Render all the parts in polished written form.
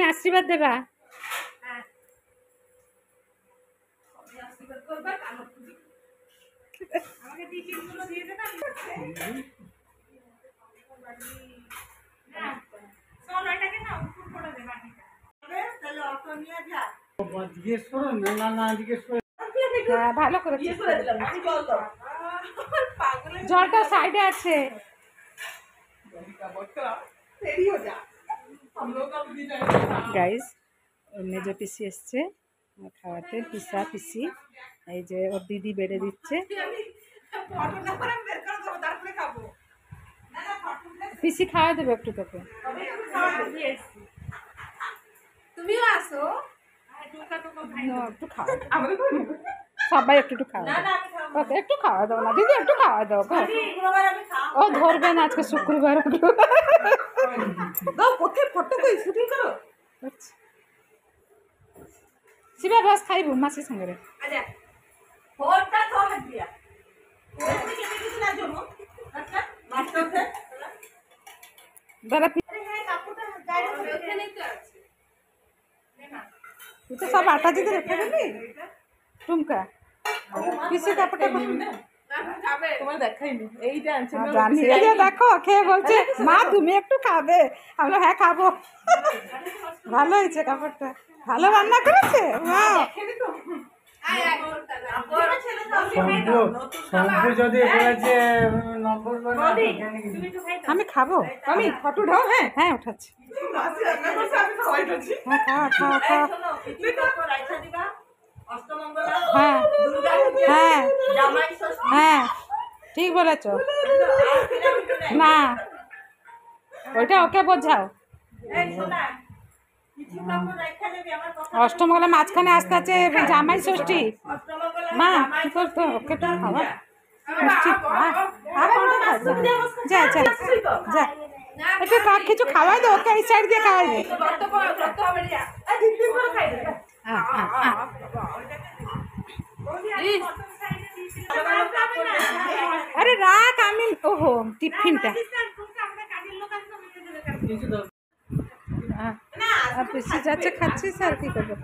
তুমি আশীর্বাদ দেবা। ভালো করে জলটা সাইডে আছে। গাইস মেজ পিসি এসছে খাওয়াতে, পিসি এই যে ওর দিদি বেড়ে দিচ্ছে। পিসি খাওয়া দেবে একটু তোকে। তুমিও আসো একটু খাওয়া, সবাই একটু খাওয়া ওকে, একটু খাওয়া দাও না দিদি, একটু খাওয়া দাও। ও ধরবে না আজকে শুক্রবার। শিবা ভাস খাইবু মাছের সঙ্গে দাদা। তো সব আটা দিতে রেখে দেবি টুমকা। পিসি কাপড়টা জানি, এই যে দেখো খেয়ে বলছে মা তুমি একটু খাবে। আমরা হ্যাঁ খাবো। ভালো হয়েছে কাপড়টা, ভালো রান্না করেছে। আমি খাবো, আমি ফটো ঢাও। হ্যাঁ হ্যাঁ উঠাচ্ছি। হ্যাঁ খাওয়া খাওয়া খাওয়া। হ্যাঁ হ্যাঁ হ্যাঁ ঠিক বলেছ। না ওইটা ওকে বোঝাও। অষ্টমঙ্গলা মাঝখানে আসতে আছে জামাই ষষ্ঠী। মা কি করতো ওকে তো খাওয়া যা যা যা, একটু কাক কিছু খাওয়াই দে ওকে, এই সাইড দিয়ে খাওয়াই দে। আরে রাখ, আমি ওহো টিফিনটা। পিসি যাচ্ছে খাচ্ছিস আর কি করবো।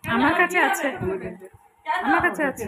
আমার কাছে আছে, আমার কাছে আছে।